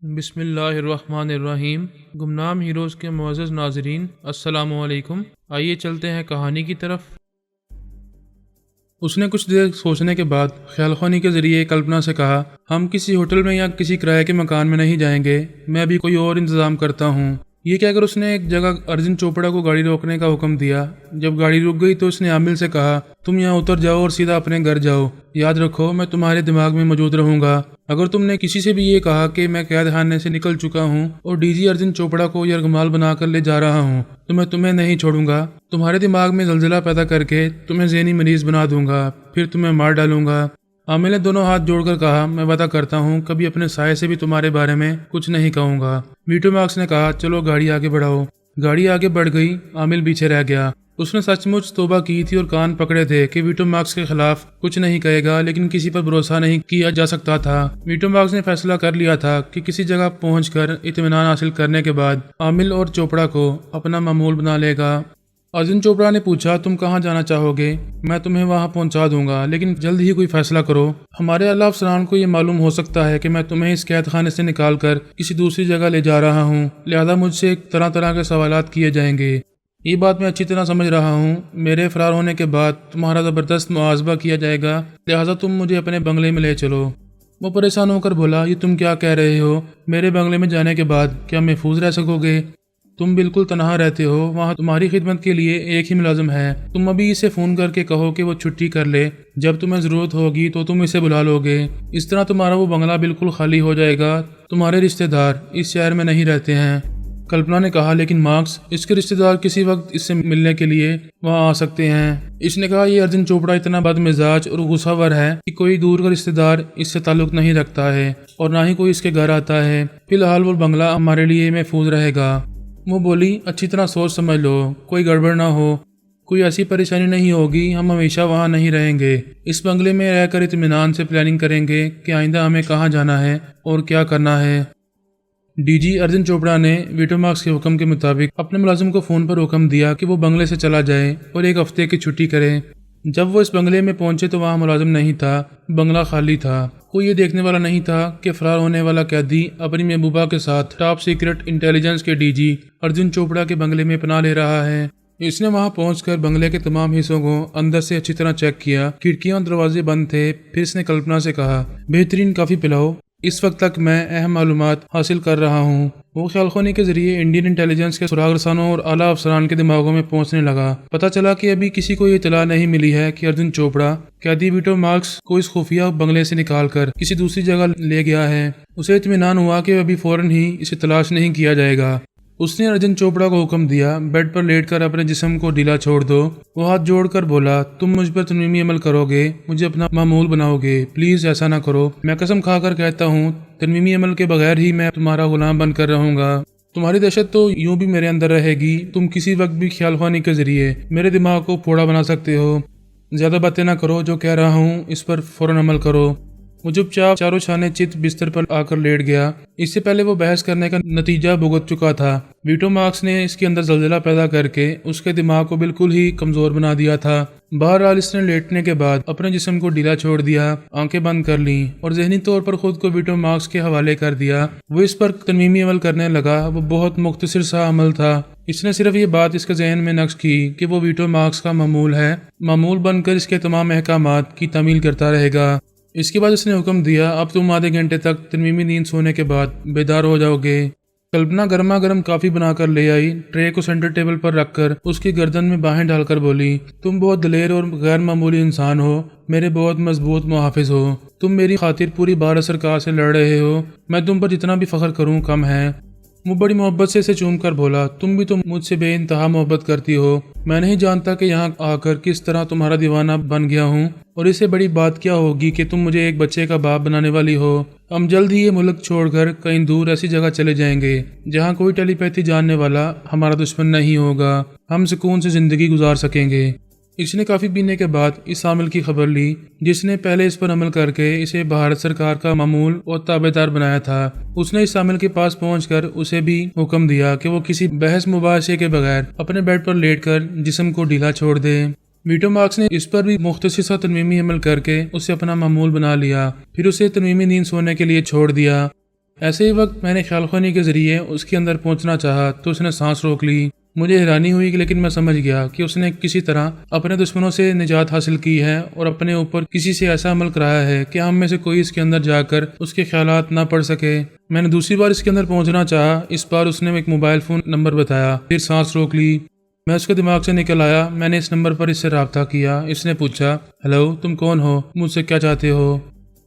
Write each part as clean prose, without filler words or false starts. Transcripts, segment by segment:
بسم اللہ الرحمن الرحیم۔ گمنام ہیروز کے معزز ناظرین، السلام علیکم۔ آئیے چلتے ہیں کہانی کی طرف۔ اس نے کچھ دیر سوچنے کے بعد خیال خوانی کے ذریعے کلپنا سے کہا، ہم کسی ہوٹل میں یا کسی کرائے کے مکان میں نہیں جائیں گے، میں ابھی کوئی اور انتظام کرتا ہوں۔ یہ کہہ کر اس نے ایک جگہ ارجن چوپڑا کو گاڑی روکنے کا حکم دیا۔ جب گاڑی رک گئی تو اس نے عامل سے کہا، تم یہاں اتر جاؤ اور سیدھا اپنے گھر جاؤ۔ یاد رکھو میں تمہارے دماغ میں موجود رہوں گا۔ اگر تم نے کسی سے بھی یہ کہا کہ میں قید خانے سے نکل چکا ہوں اور ڈی جی ارجن چوپڑا کو یرغمال بنا کر لے جا رہا ہوں تو میں تمہیں نہیں چھوڑوں گا۔ تمہارے دماغ میں زلزلہ پیدا کر کے تمہیں ذہنی مریض بنا دوں گا، پھر تمہیں مار ڈالوں گا۔ عامل نے دونوں ہاتھ جوڑ کر کہا، میں وعدہ کرتا ہوں کبھی اپنے سائے سے بھی تمہارے بارے میں کچھ نہیں کہوں گا۔ ویٹو مارکس نے کہا، چلو گاڑی آگے بڑھاؤ۔ گاڑی آگے بڑھ گئی، عامل پیچھے رہ گیا۔ اس نے سچ مچ توبہ کی تھی اور کان پکڑے تھے کہ ویٹو مارکس کے خلاف کچھ نہیں کہے گا، لیکن کسی پر بھروسہ نہیں کیا جا سکتا تھا۔ ویٹو مارکس نے فیصلہ کر لیا تھا کہ کسی جگہ پہنچ کر اطمینان حاصل کرنے کے بعد عامل اور چوپڑا کو اپنا معمول بنا لے گا۔ ارجن چوپڑا نے پوچھا، تم کہاں جانا چاہو گے؟ میں تمہیں وہاں پہنچا دوں گا، لیکن جلد ہی کوئی فیصلہ کرو۔ ہمارے اعلیٰ افسران کو یہ معلوم ہو سکتا ہے کہ میں تمہیں اس قید خانے سے نکال کر کسی دوسری جگہ لے جا رہا ہوں، لہذا مجھ سے طرح طرح کے سوالات کیے جائیں گے۔ یہ بات میں اچھی طرح سمجھ رہا ہوں۔ میرے فرار ہونے کے بعد تمہارا زبردست محاسبہ کیا جائے گا، لہذا تم مجھے اپنے بنگلے میں لے چلو۔ وہ پریشان ہو کر بولا، یہ تم کیا کہہ رہے ہو؟ میرے بنگلے میں جانے کے بعد کیا محفوظ رہ سکو گے؟ تم بالکل تنہا رہتے ہو، وہاں تمہاری خدمت کے لیے ایک ہی ملازم ہے۔ تم ابھی اسے فون کر کے کہو کہ وہ چھٹی کر لے، جب تمہیں ضرورت ہوگی تو تم اسے بلا لو گے۔ اس طرح تمہارا وہ بنگلہ بالکل خالی ہو جائے گا۔ تمہارے رشتہ دار اس شہر میں نہیں رہتے ہیں۔ کلپنا نے کہا، لیکن مارکس، اس کے رشتہ دار کسی وقت اس سے ملنے کے لیے وہاں آ سکتے ہیں۔ اس نے کہا، یہ ارجن چوپڑا اتنا بد مزاج اور غصہ ور ہے کہ کوئی دور کا رشتہ دار اس سے تعلق نہیں رکھتا ہے اور نہ ہی کوئی اس کے گھر آتا ہے۔ فی الحال وہ بنگلہ ہمارے لیے محفوظ رہے گا۔ وہ بولی، اچھی طرح سوچ سمجھ لو، کوئی گڑبڑ نہ ہو، کوئی ایسی پریشانی نہیں ہوگی، ہم ہمیشہ وہاں نہیں رہیں گے۔ اس بنگلے میں رہ کر اطمینان سے پلاننگ کریں گے کہ آئندہ ہمیں کہاں جانا ہے اور کیا کرنا ہے۔ ڈی جی ارجن چوپڑا نے ویٹو مارکس کے حکم کے مطابق اپنے ملازم کو فون پر حکم دیا کہ وہ بنگلے سے چلا جائے اور ایک ہفتے کی چھٹی کرے۔ جب وہ اس بنگلے میں پہنچے تو وہاں ملازم نہیں تھا، بنگلہ خالی تھا۔ کوئی یہ دیکھنے والا نہیں تھا کہ فرار ہونے والا قیدی اپنی محبوبہ کے ساتھ ٹاپ سیکرٹ انٹیلیجنس کے ڈی جی ارجن چوپڑا کے بنگلے میں پناہ لے رہا ہے۔ اس نے وہاں پہنچ کر بنگلے کے تمام حصوں کو اندر سے اچھی طرح چیک کیا۔ کھڑکیاں اور دروازے بند تھے۔ پھر اس نے کلپنا سے کہا، بہترین کافی پلاؤ، اس وقت تک میں اہم معلومات حاصل کر رہا ہوں۔ وہ خیال خوانی کے ذریعے انڈین انٹیلیجنس کے سراغ رسانوں اور اعلیٰ افسران کے دماغوں میں پہنچنے لگا۔ پتہ چلا کہ ابھی کسی کو یہ اطلاع نہیں ملی ہے کہ ارجن چوپڑا قیدی ویٹو مارکس کو اس خفیہ بنگلے سے نکال کر کسی دوسری جگہ لے گیا ہے۔ اسے اطمینان ہوا کہ ابھی فوراً ہی اسے تلاش نہیں کیا جائے گا۔ اس نے ارجن چوپڑا کو حکم دیا، بیڈ پر لیٹ کر اپنے جسم کو ڈھیلا چھوڑ دو۔ وہ ہاتھ جوڑ کر بولا، تم مجھ پر تنظیمی عمل کرو گے، مجھے اپنا معمول بناؤ گے، پلیز ایسا نہ کرو۔ میں قسم کھا کر کہتا ہوں، تنظیمی عمل کے بغیر ہی میں تمہارا غلام بن کر رہوں گا۔ تمہاری دہشت تو یوں بھی میرے اندر رہے گی، تم کسی وقت بھی خیال خوانی کے ذریعے میرے دماغ کو پھوڑا بنا سکتے ہو۔ زیادہ باتیں نہ کرو، جو کہہ رہا ہوں اس پر فوراً عمل کرو۔ وہ چپ چاپ چاروں چھانے چت بستر پر آ کر لیٹ گیا۔ اس سے پہلے وہ بحث کرنے کا نتیجہ بھگت چکا تھا۔ ویٹو مارکس نے اس کے اندر زلزلہ پیدا کر کے اس کے دماغ کو بالکل ہی کمزور بنا دیا تھا۔ بہرحال اس نے لیٹنے کے بعد اپنے جسم کو ڈھیلا چھوڑ دیا، آنکھیں بند کر لیں اور ذہنی طور پر خود کو ویٹو مارکس کے حوالے کر دیا۔ وہ اس پر تنظیمی عمل کرنے لگا۔ وہ بہت مختصر سا عمل تھا۔ اس نے صرف یہ بات اس کے ذہن میں نقش کی کہ وہ ویٹو مارکس کا معمول ہے، معمول بن کر اس کے تمام احکامات کی تعمیل کرتا رہے گا۔ اس کے بعد اس نے حکم دیا، اب تم آدھے گھنٹے تک تنظیمی نیند سونے کے بعد بیدار ہو جاؤ گے۔ کلپنا گرما گرم کافی بنا کر لے آئی، ٹرے کو سینٹر ٹیبل پر رکھ کر اس کی گردن میں باہیں ڈال کر بولی، تم بہت دلیر اور غیر معمولی انسان ہو، میرے بہت مضبوط محافظ ہو۔ تم میری خاطر پوری بھارت سرکار سے لڑ رہے ہو، میں تم پر جتنا بھی فخر کروں کم ہے۔ وہ بڑی محبت سے اسے چوم کر بولا، تم بھی تو مجھ سے بے انتہا محبت کرتی ہو۔ میں نہیں جانتا کہ یہاں آ کر کس طرح تمہارا دیوانہ بن گیا ہوں، اور اس سے بڑی بات کیا ہوگی کہ تم مجھے ایک بچے کا باپ بنانے والی ہو۔ ہم جلد ہی یہ ملک چھوڑ کر کہیں دور ایسی جگہ چلے جائیں گے جہاں کوئی ٹیلی پیتھی جاننے والا ہمارا دشمن نہیں ہوگا، ہم سکون سے زندگی گزار سکیں گے۔ اس نے کافی پینے کے بعد اس عامل کی خبر لی جس نے پہلے اس پر عمل کر کے اسے بھارت سرکار کا معمول اور تابعدار بنایا تھا۔ اس نے اس عامل کے پاس پہنچ کر اسے بھی حکم دیا کہ وہ کسی بحث مباحثے کے بغیر اپنے بیڈ پر لیٹ کر جسم کو ڈھیلا چھوڑ دے۔ ویٹو مارکس نے اس پر بھی مختصر سا تنظیمی عمل کر کے اسے اپنا معمول بنا لیا، پھر اسے تنظیمی نیند سونے کے لیے چھوڑ دیا۔ ایسے ہی وقت میں نے خیال خوانی کے ذریعے اس کے اندر پہنچنا چاہا تو اس نے سانس روک لی۔ مجھے حیرانی ہوئی لیکن میں سمجھ گیا کہ اس نے کسی طرح اپنے دشمنوں سے نجات حاصل کی ہے اور اپنے اوپر کسی سے ایسا عمل کرایا ہے کہ ہم میں سے کوئی اس کے اندر جا کر اس کے خیالات نہ پڑھ سکے۔ میں نے دوسری بار اس کے اندر پہنچنا چاہا، اس بار اس نے ایک موبائل فون نمبر بتایا، پھر سانس روک لی۔ میں اس کے دماغ سے نکل آیا، میں نے اس نمبر پر اس سے رابطہ کیا۔ اس نے پوچھا، ہیلو، تم کون ہو؟ مجھ سے کیا چاہتے ہو؟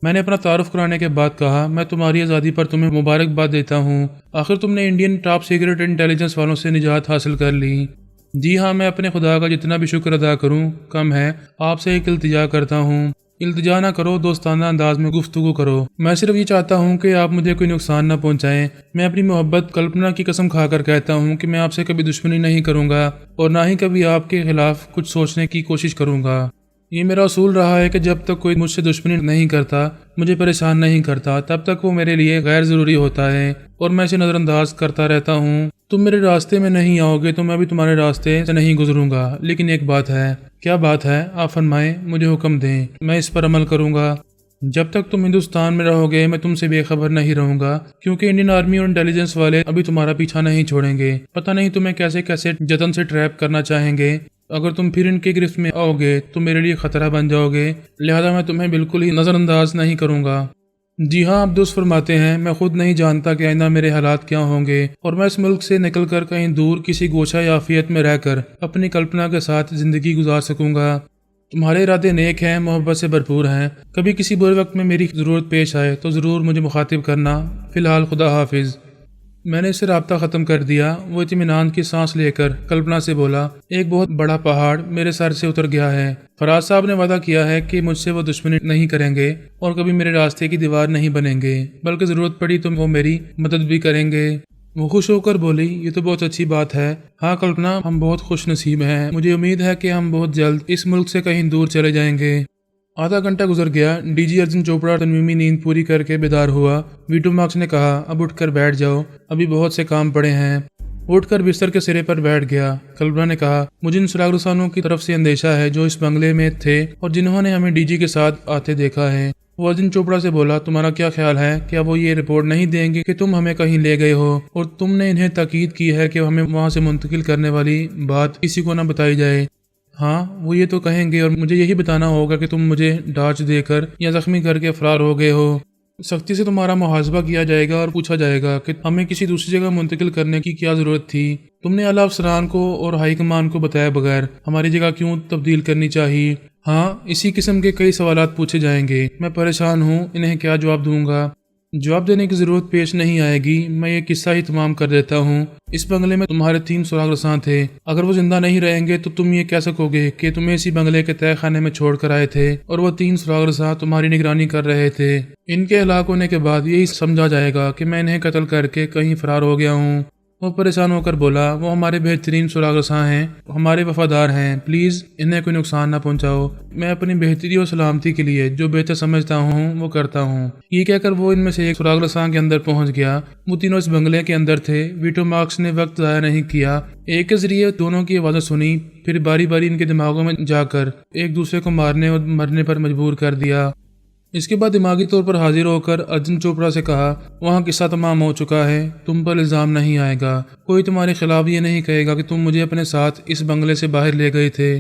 میں نے اپنا تعارف کرانے کے بعد کہا، میں تمہاری آزادی پر تمہیں مبارکباد دیتا ہوں، آخر تم نے انڈین ٹاپ سیکرٹ انٹیلیجنس والوں سے نجات حاصل کر لی۔ جی ہاں، میں اپنے خدا کا جتنا بھی شکر ادا کروں کم ہے۔ آپ سے ایک التجا کرتا ہوں۔ التجا نہ کرو، دوستانہ انداز میں گفتگو کرو۔ میں صرف یہ چاہتا ہوں کہ آپ مجھے کوئی نقصان نہ پہنچائیں۔ میں اپنی محبت کلپنا کی قسم کھا کر کہتا ہوں کہ میں آپ سے کبھی دشمنی نہیں کروں گا اور نہ ہی کبھی آپ کے خلاف کچھ سوچنے کی کوشش کروں گا۔ یہ میرا اصول رہا ہے کہ جب تک کوئی مجھ سے دشمنی نہیں کرتا، مجھے پریشان نہیں کرتا، تب تک وہ میرے لیے غیر ضروری ہوتا ہے اور میں اسے نظر انداز کرتا رہتا ہوں۔ تم میرے راستے میں نہیں آؤ گے تو میں بھی تمہارے راستے سے نہیں گزروں گا، لیکن ایک بات ہے۔ کیا بات ہے؟ آپ فرمائیں، مجھے حکم دیں، میں اس پر عمل کروں گا۔ جب تک تم ہندوستان میں رہو گے میں تم سے بے خبر نہیں رہوں گا، کیونکہ انڈین آرمی اور انٹیلیجنس والے ابھی تمہارا پیچھا نہیں چھوڑیں گے۔ پتہ نہیں تمہیں کیسے کیسے جتن سے ٹریپ کرنا چاہیں گے۔ اگر تم پھر ان کی گرفت میں آؤ گے تو میرے لیے خطرہ بن جاؤ گے، لہذا میں تمہیں بالکل ہی نظر انداز نہیں کروں گا۔ جی ہاں، آپ درست فرماتے ہیں، میں خود نہیں جانتا کہ آئندہ میرے حالات کیا ہوں گے اور میں اس ملک سے نکل کر کہیں دور کسی گوشہ یافیت میں رہ کر اپنی کلپنا کے ساتھ زندگی گزار سکوں گا۔ تمہارے ارادے نیک ہیں، محبت سے بھرپور ہیں۔ کبھی کسی برے وقت میں میری ضرورت پیش آئے تو ضرور مجھے مخاطب کرنا۔ فی الحال خدا حافظ۔ میں نے اس سے رابطہ ختم کر دیا۔ وہ اطمینان کی سانس لے کر کلپنا سے بولا، ایک بہت بڑا پہاڑ میرے سر سے اتر گیا ہے۔ فراز صاحب نے وعدہ کیا ہے کہ مجھ سے وہ دشمنی نہیں کریں گے اور کبھی میرے راستے کی دیوار نہیں بنیں گے، بلکہ ضرورت پڑی تو وہ میری مدد بھی کریں گے۔ وہ خوش ہو کر بولی، یہ تو بہت اچھی بات ہے۔ ہاں کلپنا، ہم بہت خوش نصیب ہیں۔ مجھے امید ہے کہ ہم بہت جلد اس ملک سے کہیں دور چلے جائیں گے۔ آدھا گھنٹہ گزر گیا۔ ڈی جی ارجن چوپڑا تنویمی نیند پوری کر کے بیدار ہوا۔ ویٹو مارکس نے کہا، اب اٹھ کر بیٹھ جاؤ، ابھی بہت سے کام پڑے ہیں۔ اٹھ کر بستر کے سرے پر بیٹھ گیا۔ کلپنا نے کہا، مجھے ان سراغ رسانوں کی طرف سے اندیشہ ہے جو اس بنگلے میں تھے اور جنہوں نے ہمیں ڈی جی کے ساتھ آتے دیکھا ہے۔ وہ ارجن چوپڑا سے بولا، تمہارا کیا خیال ہے؟ کیا وہ یہ رپورٹ نہیں دیں گے کہ تم ہمیں کہیں لے گئے ہو اور تم نے انہیں تاکید کی ہے کہ ہمیں وہاں سے منتقل کرنے والی بات کسی کو نہ بتائی جائے؟ ہاں، وہ یہ تو کہیں گے اور مجھے یہی بتانا ہوگا کہ تم مجھے ڈانچ دے کر یا زخمی کر کے فرار ہو گئے ہو۔ سختی سے تمہارا محاسبہ کیا جائے گا اور پوچھا جائے گا کہ ہمیں کسی دوسری جگہ منتقل کرنے کی کیا ضرورت تھی۔ تم نے اعلیٰ افسران کو اور ہائی کمان کو بتایا بغیر ہماری جگہ کیوں تبدیل کرنی چاہیے؟ ہاں، اسی قسم کے کئی سوالات پوچھے جائیں گے۔ میں پریشان ہوں، انہیں کیا جواب دوں گا؟ جواب دینے کی ضرورت پیش نہیں آئے گی۔ میں یہ قصہ ہی تمام کر دیتا ہوں۔ اس بنگلے میں تمہارے 3 سراغ رساں تھے۔ اگر وہ زندہ نہیں رہیں گے تو تم یہ کہہ سکو گے کہ تمہیں اسی بنگلے کے تہہ خانے میں چھوڑ کر آئے تھے اور وہ 3 سراغ رساں تمہاری نگرانی کر رہے تھے۔ ان کے ہلاک ہونے کے بعد یہی سمجھا جائے گا کہ میں انہیں قتل کر کے کہیں فرار ہو گیا ہوں۔ وہ پریشان ہو کر بولا، وہ ہمارے بہترین سراغ رساں ہیں، ہمارے وفادار ہیں، پلیز انہیں کوئی نقصان نہ پہنچاؤ۔ میں اپنی بہتری اور سلامتی کے لیے جو بہتر سمجھتا ہوں وہ کرتا ہوں۔ یہ کہہ کر وہ ان میں سے ایک سراغ رساں کے اندر پہنچ گیا۔ وہ تینوں اس بنگلے کے اندر تھے۔ ویٹو مارکس نے وقت ضائع نہیں کیا، ایک کے ذریعے دونوں کی آوازیں سنی، پھر باری باری ان کے دماغوں میں جا کر ایک دوسرے کو مارنے اور مرنے پر مجبور کر دیا۔ اس کے بعد دماغی طور پر حاضر ہو کر ارجن چوپڑا سے کہا، وہاں قصہ تمام ہو چکا ہے، تم پر الزام نہیں آئے گا، کوئی تمہارے خلاف یہ نہیں کہے گا کہ تم مجھے اپنے ساتھ اس بنگلے سے باہر لے گئے تھے۔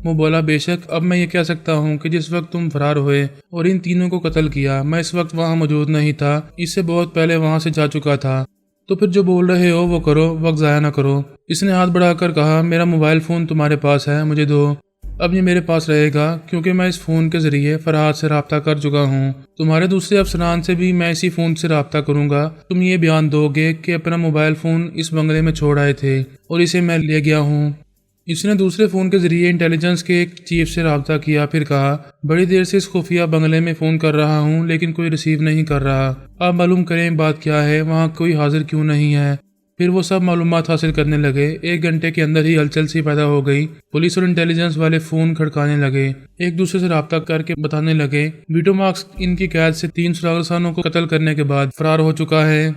وہ بولا، بے شک اب میں یہ کہہ سکتا ہوں کہ جس وقت تم فرار ہوئے اور ان تینوں کو قتل کیا میں اس وقت وہاں موجود نہیں تھا، اس سے بہت پہلے وہاں سے جا چکا تھا۔ تو پھر جو بول رہے ہو وہ کرو، وقت ضائع نہ کرو۔ اس نے ہاتھ بڑھا کر کہا، میرا موبائل فون تمہارے پاس ہے، مجھے دو۔ اب یہ میرے پاس رہے گا کیونکہ میں اس فون کے ذریعے فرحاد سے رابطہ کر چکا ہوں۔ تمہارے دوسرے افسران سے بھی میں اسی فون سے رابطہ کروں گا۔ تم یہ بیان دو گے کہ اپنا موبائل فون اس بنگلے میں چھوڑ آئے تھے اور اسے میں لے گیا ہوں۔ اس نے دوسرے فون کے ذریعے انٹیلیجنس کے ایک چیف سے رابطہ کیا، پھر کہا، بڑی دیر سے اس خفیہ بنگلے میں فون کر رہا ہوں لیکن کوئی ریسیو نہیں کر رہا۔ آپ معلوم کریں بات کیا ہے، وہاں کوئی حاضر کیوں نہیں ہے؟ پھر وہ سب معلومات حاصل کرنے لگے۔ 1 گھنٹے کے اندر ہی ہلچل سی پیدا ہو گئی۔ پولیس اور انٹیلیجنس والے فون کھڑکانے لگے، ایک دوسرے سے رابطہ کر کے بتانے لگے ویٹو مارکس ان کی قید سے 3 سراغ رسانوں کو قتل کرنے کے بعد فرار ہو چکا ہے۔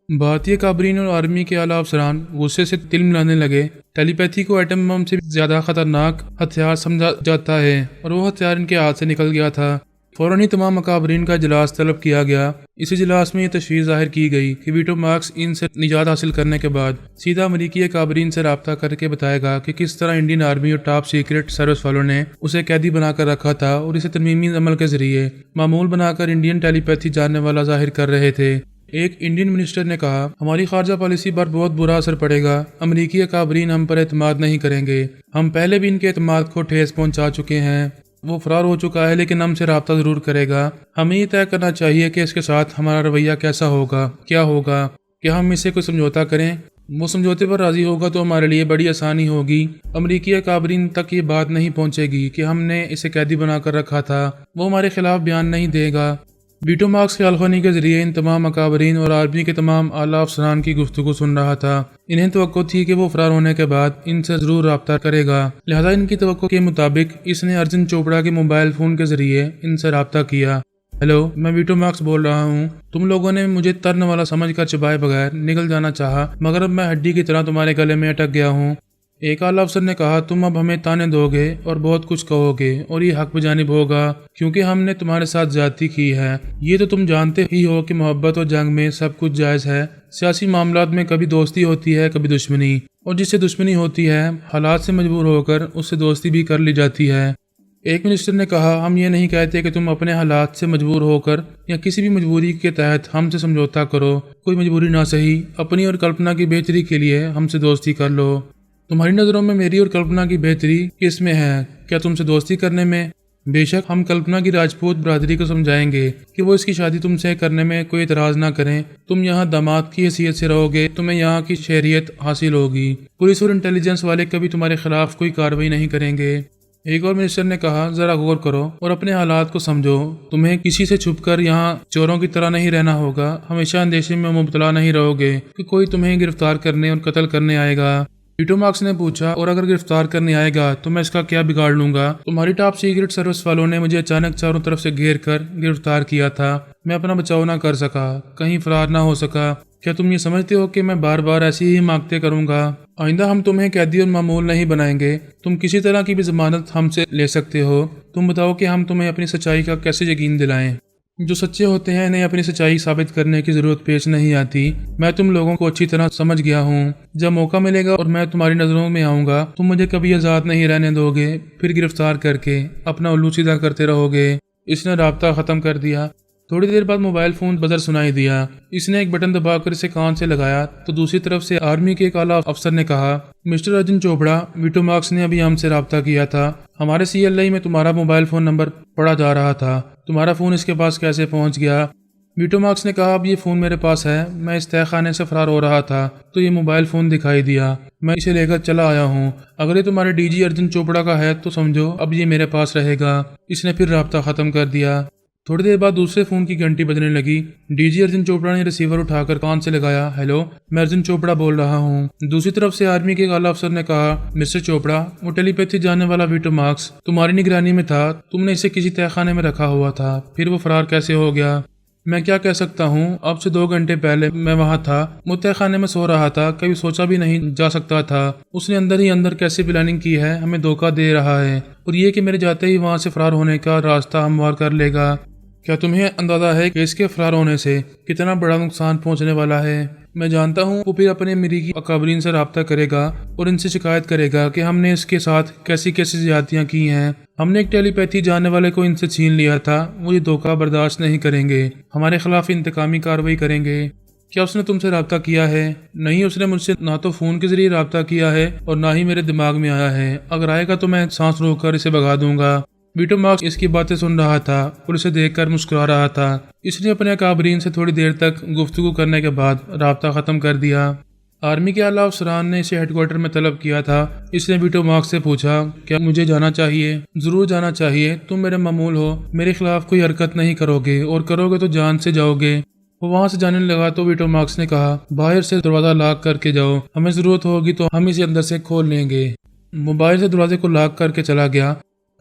بھارتی کابرین اور آرمی کے اعلیٰ افسران غصے سے تل ملانے لگے۔ ٹیلی پیتھی کو ایٹم بم سے زیادہ خطرناک ہتھیار سمجھا جاتا ہے اور وہ ہتھیار ان کے ہاتھ سے نکل گیا تھا۔ فوراً ہی تمام مکابرین کا اجلاس طلب کیا گیا۔ اس اجلاس میں یہ تشویش ظاہر کی گئی کہ ویٹو مارکس ان سے نجات حاصل کرنے کے بعد سیدھا امریکی اکابرین سے رابطہ کر کے بتائے گا کہ کس طرح انڈین آرمی اور ٹاپ سیکرٹ سروس والوں نے اسے قیدی بنا کر رکھا تھا اور اسے ترمیمی عمل کے ذریعے معمول بنا کر انڈین ٹیلی پیتھی جاننے والا ظاہر کر رہے تھے۔ ایک انڈین منسٹر نے کہا، ہماری خارجہ پالیسی پر بہت برا اثر پڑے گا، امریکی اکابرین ہم پر اعتماد نہیں کریں گے، ہم پہلے بھی ان کے اعتماد کو ٹھیس پہنچا چکے ہیں، وہ فرار ہو چکا ہے لیکن ہم سے رابطہ ضرور کرے گا، ہمیں یہ طے کرنا چاہیے کہ اس کے ساتھ ہمارا رویہ کیسا ہوگا، کیا ہوگا، کیا ہم اس سے کوئی سمجھوتا کریں، وہ سمجھوتے پر راضی ہوگا تو ہمارے لیے بڑی آسانی ہوگی، امریکی اکابرین تک یہ بات نہیں پہنچے گی کہ ہم نے اسے قیدی بنا کر رکھا تھا، وہ ہمارے خلاف بیان نہیں دے گا۔ ویٹو مارکس خیال خوانی کے ذریعے ان تمام اکابرین اور آرمی کے تمام اعلیٰ افسران کی گفتگو سن رہا تھا۔ انہیں توقع تھی کہ وہ فرار ہونے کے بعد ان سے ضرور رابطہ کرے گا، لہذا ان کی توقع کے مطابق اس نے ارجن چوپڑا کے موبائل فون کے ذریعے ان سے رابطہ کیا۔ ہیلو، میں ویٹو مارکس بول رہا ہوں، تم لوگوں نے مجھے ترن والا سمجھ کر چبائے بغیر نکل جانا چاہا، مگر اب میں ہڈی کی طرح تمہارے گلے میں اٹک گیا ہوں۔ ایک اعلیٰ افسر نے کہا، تم اب ہمیں تانے دو گے اور بہت کچھ کہو گے اور یہ حق بجانب ہوگا کیونکہ ہم نے تمہارے ساتھ زیادتی کی ہے۔ یہ تو تم جانتے ہی ہو کہ محبت اور جنگ میں سب کچھ جائز ہے، سیاسی معاملات میں کبھی دوستی ہوتی ہے کبھی دشمنی، اور جس سے دشمنی ہوتی ہے حالات سے مجبور ہو کر اس سے دوستی بھی کر لی جاتی ہے۔ ایک منسٹر نے کہا، ہم یہ نہیں کہتے کہ تم اپنے حالات سے مجبور ہو کر یا کسی بھی مجبوری کے تحت ہم سے سمجھوتا کرو، کوئی مجبوری نہ سہی، اپنی اور کلپنا کی بہتری کے لیے ہم سے دوستی کر لو۔ تمہاری نظروں میں میری اور کلپنا کی بہتری کس میں ہے؟ کیا تم سے دوستی کرنے میں؟ بے شک ہم کلپنا کی راجپوت برادری کو سمجھائیں گے کہ وہ اس کی شادی تم سے کرنے میں کوئی اعتراض نہ کریں، تم یہاں داماد کی حیثیت سے رہو گے، تمہیں یہاں کی شہریت حاصل ہوگی، پولیس اور انٹیلیجنس والے کبھی تمہارے خلاف کوئی کارروائی نہیں کریں گے۔ ایک اور منسٹر نے کہا، ذرا غور کرو اور اپنے حالات کو سمجھو، تمہیں کسی سے چھپ کر یہاں چوروں کی طرح نہیں رہنا ہوگا، ہمیشہ اندیشے میں مبتلا نہیں رہو گے کہ کوئی تمہیں گرفتار کرنے اور قتل کرنے آئے گا۔ ویٹو مارکس نے پوچھا، اور اگر گرفتار کرنے آئے گا تو میں اس کا کیا بگاڑ لوں گا؟ تمہاری ٹاپ سیکرٹ سروس والوں نے مجھے اچانک چاروں طرف سے گھیر کر گرفتار کیا تھا، میں اپنا بچاؤ نہ کر سکا، کہیں فرار نہ ہو سکا۔ کیا تم یہ سمجھتے ہو کہ میں بار بار ایسی ہی حماقتیں کروں گا؟ آئندہ ہم تمہیں قیدی اور معمول نہیں بنائیں گے، تم کسی طرح کی بھی ضمانت ہم سے لے سکتے ہو، تم بتاؤ کہ ہم تمہیں اپنی سچائی کا کیسے یقین دلائیں؟ جو سچے ہوتے ہیں انہیں اپنی سچائی ثابت کرنے کی ضرورت پیش نہیں آتی، میں تم لوگوں کو اچھی طرح سمجھ گیا ہوں، جب موقع ملے گا اور میں تمہاری نظروں میں آؤں گا تم مجھے کبھی آزاد نہیں رہنے دو گے، پھر گرفتار کر کے اپنا الو سیدھا کرتے رہو گے۔ اس نے رابطہ ختم کر دیا۔ تھوڑی دیر بعد موبائل فون بزر سنائی دیا، اس نے ایک بٹن دبا کر اسے کان سے لگایا تو دوسری طرف سے آرمی کے ایک اعلیٰ افسر نے کہا، mister Arjun Chopra, Vito Marks نے ابھی ہم سے رابطہ کیا تھا، ہمارے CLI میں تمہارا موبائل فون نمبر پڑھا جا رہا تھا، تمہارا فون اس کے پاس کیسے پہنچ گیا؟ ویٹو مارکس نے کہا، اب یہ فون میرے پاس ہے، میں اس تہہ خانے سے فرار ہو رہا تھا تو یہ موبائل فون دکھائی دیا، میں اسے لے کر چلا آیا ہوں، اگر یہ تمہارے DG ارجن چوپڑا کا ہے تو سمجھو اب یہ میرے پاس رہے گا۔ اس نے پھر رابطہ ختم کر دیا۔ تھوڑی دیر بعد دوسرے فون کی گھنٹی بجنے لگی۔ DG ارجن چوپڑا نے ریسیور اٹھا کر کان سے لگایا، ہیلو، میں ارجن چوپڑا بول رہا ہوں۔ دوسری طرف سے آرمی کے ایک اعلیٰ افسر نے کہا، مسٹر چوپڑا، وہ ٹیلی پیتھی جاننے والا ویٹو مارکس تمہاری نگرانی میں تھا، تم نے اسے کسی تہہ خانے میں رکھا ہوا تھا، پھر وہ فرار کیسے ہو گیا؟ میں کیا کہہ سکتا ہوں، اب سے 2 گھنٹے پہلے میں وہاں تھا، وہ تہہ خانے میں سو رہا تھا، کبھی سوچا بھی نہیں جا سکتا تھا، اس نے اندر ہی اندر کیسے پلاننگ کی ہے، ہمیں دھوکہ دے رہا ہے، اور یہ کہ میرے جاتے ہی وہاں سے فرار ہونے کا راستہ ہموار کر لے گا۔ کیا تمہیں اندازہ ہے کہ اس کے فرار ہونے سے کتنا بڑا نقصان پہنچنے والا ہے؟ میں جانتا ہوں وہ پھر اپنے امریکی اکابرین سے رابطہ کرے گا اور ان سے شکایت کرے گا کہ ہم نے اس کے ساتھ کیسی کیسی زیادتیاں کی ہیں، ہم نے ایک ٹیلی پیتھی جاننے والے کو ان سے چھین لیا تھا، وہ یہ دھوکہ برداشت نہیں کریں گے، ہمارے خلاف انتقامی کارروائی کریں گے۔ کیا اس نے تم سے رابطہ کیا ہے؟ نہیں، اس نے مجھ سے نہ تو فون کے ذریعے رابطہ کیا ہے اور نہ ہی میرے دماغ میں آیا ہے، اگر آئے گا تو میں سانس روک کر اسے بھگا دوں گا۔ ویٹو مارکس اس کی باتیں سن رہا تھا اور اسے دیکھ کر مسکرا رہا تھا۔ اس نے اپنے اکابرین سے تھوڑی دیر تک گفتگو کرنے کے بعد رابطہ ختم کر دیا۔ آرمی کے اعلیٰ افسران نے اسے ہیڈ کوارٹر میں طلب کیا تھا۔ اس نے ویٹو مارکس سے پوچھا، کیا مجھے جانا چاہیے؟ ضرور جانا چاہیے، تم میرے معمول ہو، میرے خلاف کوئی حرکت نہیں کرو گے، اور کرو گے تو جان سے جاؤ گے۔ وہ وہاں سے جانے لگا تو ویٹو مارکس نے کہا، باہر سے دروازہ لاک کر کے جاؤ، ہمیں ضرورت ہوگی تو ہم اسے اندر سے کھول لیں گے۔ موبائل سے دروازے کو لاک کر کے چلا گیا۔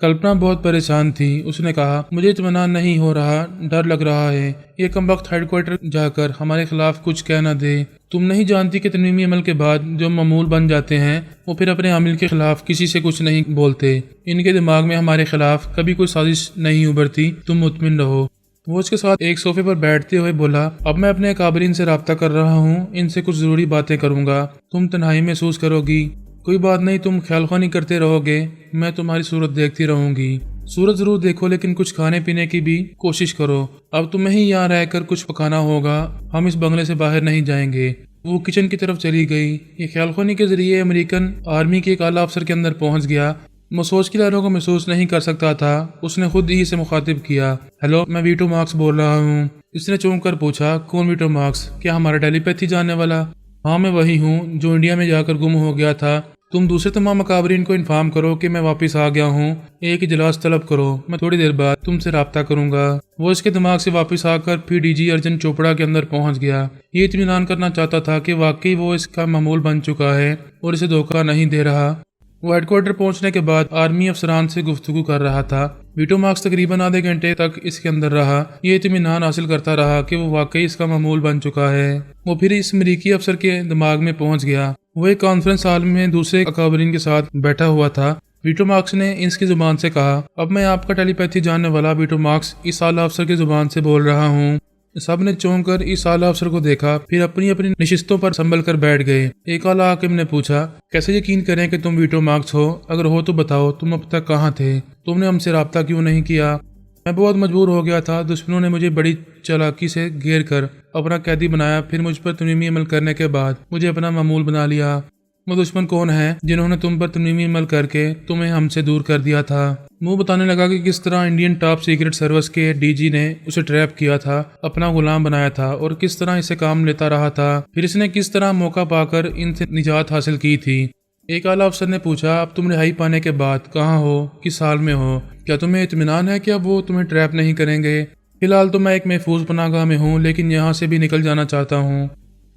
کلپنا بہت پریشان تھی۔ اس نے کہا مجھے اطمینان نہیں ہو رہا، ڈر لگ رہا ہے یہ کم وقت ہیڈ کوارٹر جا کر ہمارے خلاف کچھ کہہ نہ دے۔ تم نہیں جانتی کہ ترمیمی عمل کے بعد جو معمول بن جاتے ہیں وہ پھر اپنے عامل کے خلاف کسی سے کچھ نہیں بولتے۔ ان کے دماغ میں ہمارے خلاف کبھی کوئی سازش نہیں ابھرتی، تم مطمئن رہو۔ وہ اس کے ساتھ ایک صوفے پر بیٹھتے ہوئے بولا اب میں اپنے اکابرین سے رابطہ کر رہا ہوں، ان سے کچھ ضروری باتیں کروں گا، تم تنہائی محسوس کرو گی۔ کوئی بات نہیں، تم خیال خوانی کرتے رہو گے، میں تمہاری صورت دیکھتی رہوں گی۔ صورت ضرور دیکھو لیکن کچھ کھانے پینے کی بھی کوشش کرو، اب تمہیں ہی یہاں رہ کر کچھ پکانا ہوگا، ہم اس بنگلے سے باہر نہیں جائیں گے۔ وہ کچن کی طرف چلی گئی۔ یہ خیال خوانی کے ذریعے امریکن آرمی کے ایک اعلیٰ افسر کے اندر پہنچ گیا۔ وہ سوچ کی لہروں کو محسوس نہیں کر سکتا تھا۔ اس نے خود ہی سے مخاطب کیا، ہیلو میں ویٹو مارکس بول رہا ہوں۔ اس نے چونک کر پوچھا، کون ویٹو مارکس؟ کیا ہمارا ٹیلی پیتھی جاننے والا؟ ہاں میں وہی ہوں جو انڈیا میں جا کر گم ہو گیا تھا۔ تم دوسرے تمام اکابرین کو انفارم کرو کہ میں واپس آ گیا ہوں، ایک اجلاس طلب کرو، میں تھوڑی دیر بعد تم سے رابطہ کروں گا۔ وہ اس کے دماغ سے واپس آ کر پھر ڈی جی ارجن چوپڑا کے اندر پہنچ گیا۔ یہ اطمینان کرنا چاہتا تھا کہ واقعی وہ اس کا معمول بن چکا ہے اور اسے دھوکہ نہیں دے رہا۔ وہ ہیڈ کوارٹر پہنچنے کے بعد آرمی افسران سے گفتگو کر رہا تھا۔ ویٹو مارکس تقریباً آدھے گھنٹے تک اس کے اندر رہا، یہ اطمینان حاصل کرتا رہا کہ وہ واقعی اس کا معمول بن چکا ہے۔ وہ پھر اس امریکی افسر کے دماغ میں پہنچ گیا۔ وہ ایک کانفرنس ہال میں دوسرے اکابرین کے ساتھ بیٹھا ہوا تھا۔ ویٹو مارکس نے اس کی زبان سے کہا، اب میں آپ کا ٹیلی پیتھی جاننے والا ویٹو مارکس اس اعلیٰ افسر کی زبان سے بول رہا ہوں۔ سب نے چونک کر اس اعلیٰ افسر کو دیکھا، پھر اپنی اپنی نشستوں پر سنبھل کر بیٹھ گئے۔ ایک اعلیٰ حاکم نے پوچھا، کیسے یقین کریں کہ تم ویٹو مارکس ہو؟ اگر ہو تو بتاؤ تم اب تک کہاں تھے؟ تم نے ہم سے رابطہ کیوں نہیں کیا؟ میں بہت مجبور ہو گیا تھا، دشمنوں نے مجھے بڑی چالاکی سے گھیر کر اپنا قیدی بنایا، پھر مجھ پر ترمیمی عمل کرنے کے بعد مجھے اپنا معمول بنا لیا۔ وہ دشمن کون ہیں جنہوں نے تم پر ترمیمی عمل کر کے تمہیں ہم سے دور کر دیا تھا؟ وہ بتانے لگا کہ کس طرح انڈین ٹاپ سیکرٹ سروس کے ڈی جی نے اسے ٹریپ کیا تھا، اپنا غلام بنایا تھا اور کس طرح اسے کام لیتا رہا تھا، پھر اس نے کس طرح موقع پا کر ان سے نجات حاصل کی تھی۔ ایک اعلیٰ افسر نے پوچھا، اب تم رہائی پانے کے بعد کہاں ہو، کس حال میں ہو؟ کیا تمہیں اطمینان ہے کہ اب وہ تمہیں ٹریپ نہیں کریں گے؟ فی الحال تو میں ایک محفوظ پناہ گاہ میں ہوں، لیکن یہاں سے بھی نکل جانا چاہتا ہوں۔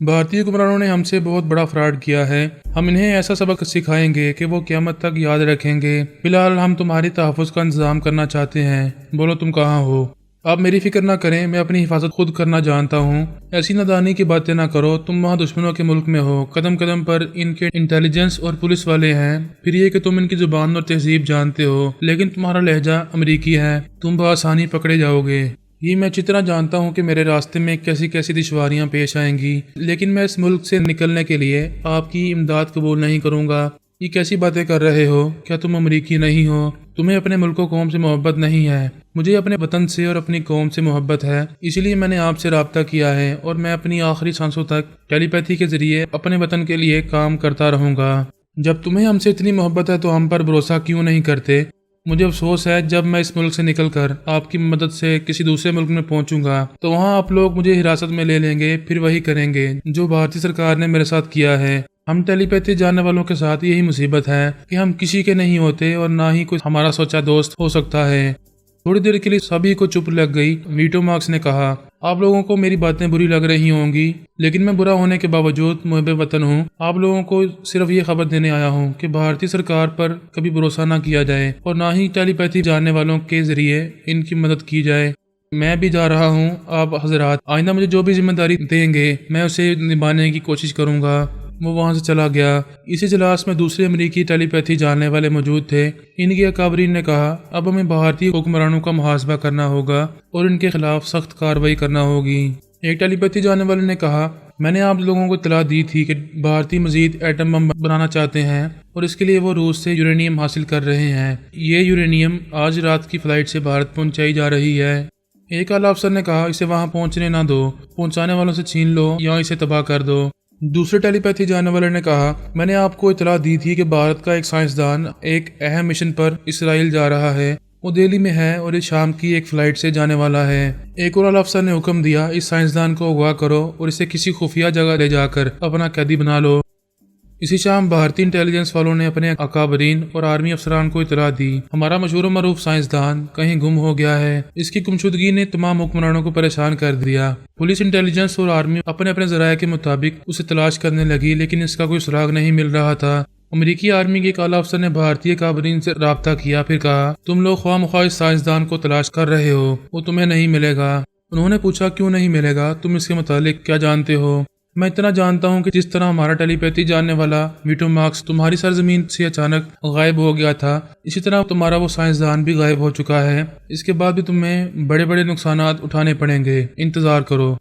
بھارتی حکمرانوں نے ہم سے بہت بڑا فراڈ کیا ہے، ہم انہیں ایسا سبق سکھائیں گے کہ وہ قیامت تک یاد رکھیں گے۔ فی الحال ہم تمہاری تحفظ کا انتظام کرنا چاہتے ہیں، بولو تم کہاں ہو؟ آپ میری فکر نہ کریں، میں اپنی حفاظت خود کرنا جانتا ہوں۔ ایسی نادانی کی باتیں نہ کرو، تم وہاں دشمنوں کے ملک میں ہو، قدم قدم پر ان کے انٹیلیجنس اور پولیس والے ہیں، پھر یہ کہ تم ان کی زبان اور تہذیب جانتے ہو، لیکن تمہارا لہجہ امریکی ہے، تم بآسانی پکڑے جاؤ گے۔ یہ میں اچھی طرح جانتا ہوں کہ میرے راستے میں کیسی کیسی دشواریاں پیش آئیں گی، لیکن میں اس ملک سے نکلنے کے لیے آپ کی امداد قبول نہیں کروں گا۔ یہ کیسی باتیں کر رہے ہو؟ کیا تم امریکی نہیں ہو؟ تمہیں اپنے ملک و قوم سے محبت نہیں ہے؟ مجھے اپنے وطن سے اور اپنی قوم سے محبت ہے، اسی لیے میں نے آپ سے رابطہ کیا ہے اور میں اپنی آخری سانسوں تک ٹیلی پیتھی کے ذریعے اپنے وطن کے لیے کام کرتا رہوں گا۔ جب تمہیں ہم سے اتنی محبت ہے تو ہم پر بھروسہ کیوں نہیں کرتے؟ مجھے افسوس ہے جب میں اس ملک سے نکل کر آپ کی مدد سے کسی دوسرے ملک میں پہنچوں گا تو وہاں آپ لوگ مجھے حراست میں لے لیں گے، پھر وہی کریں گے جو بھارتی سرکار نے میرے ساتھ کیا ہے۔ ہم ٹیلی پیتھی جاننے والوں کے ساتھ یہی مصیبت ہے کہ ہم کسی کے نہیں ہوتے اور نہ ہی کوئی ہمارا سوچا دوست ہو سکتا ہے۔ تھوڑی دیر کے لیے سبھی کو چپ لگ گئی۔ ویٹو مارکس نے کہا، آپ لوگوں کو میری باتیں بری لگ رہی ہوں گی، لیکن میں برا ہونے کے باوجود محب وطن ہوں۔ آپ لوگوں کو صرف یہ خبر دینے آیا ہوں کہ بھارتی سرکار پر کبھی بھروسہ نہ کیا جائے اور نہ ہی ٹیلی پیتھی جاننے والوں کے ذریعے ان کی مدد کی جائے۔ میں بھی جا رہا ہوں، آپ حضرات آئندہ مجھے جو بھی ذمہ داری دیں گے میں اسے نبھانے کی کوشش کروں گا۔ وہ وہاں سے چلا گیا۔ اس اجلاس میں دوسرے امریکی ٹیلی پیتھی جاننے والے موجود تھے۔ ان کے اکابرین نے کہا، اب ہمیں بھارتی حکمرانوں کا محاسبہ کرنا ہوگا اور ان کے خلاف سخت کارروائی کرنا ہوگی۔ ایک ٹیلی پیتھی جاننے والے نے کہا، میں نے آپ لوگوں کو اطلاع دی تھی کہ بھارتی مزید ایٹم بم بنانا چاہتے ہیں اور اس کے لیے وہ روس سے یورینیم حاصل کر رہے ہیں۔ یہ یورینیم آج رات کی فلائٹ سے بھارت پہنچائی جا رہی ہے۔ ایک اعلیٰ افسر نے کہا، اسے وہاں پہنچنے نہ دو، پہنچانے والوں سے چھین لو یا اسے تباہ کر دو۔ دوسرے ٹیلی پیتھی جاننے والے نے کہا، میں نے آپ کو اطلاع دی تھی کہ بھارت کا ایک سائنسدان ایک اہم مشن پر اسرائیل جا رہا ہے، وہ دہلی میں ہے اور اس شام کی ایک فلائٹ سے جانے والا ہے۔ ایک اور اعلیٰ افسر نے حکم دیا، اس سائنسدان کو اغوا کرو اور اسے کسی خفیہ جگہ لے جا کر اپنا قیدی بنا لو۔ اسی شام بھارتی انٹیلیجنس والوں نے اپنے اکابرین اور آرمی افسران کو اطلاع دی، ہمارا مشہور و معروف سائنسدان کہیں گم ہو گیا ہے۔ اس کی گمشدگی نے تمام حکمرانوں کو پریشان کر دیا۔ پولیس، انٹیلیجنس اور آرمی اپنے اپنے ذرائع کے مطابق اسے تلاش کرنے لگی، لیکن اس کا کوئی سراغ نہیں مل رہا تھا۔ امریکی آرمی کے ایک اعلیٰ افسر نے بھارتی کابرین سے رابطہ کیا، پھر کہا تم لوگ خواہ مخواہ اس سائنسدان کو تلاش کر رہے ہو، وہ تمہیں نہیں ملے گا۔ انہوں نے پوچھا کیوں نہیں ملے گا، تم اس کے متعلق کیا جانتے ہو؟ میں اتنا جانتا ہوں کہ جس طرح ہمارا ٹیلی پیتھی جاننے والا ویٹو مارکس تمہاری سرزمین سے اچانک غائب ہو گیا تھا، اسی طرح تمہارا وہ سائنسدان بھی غائب ہو چکا ہے۔ اس کے بعد بھی تمہیں بڑے بڑے نقصانات اٹھانے پڑیں گے، انتظار کرو۔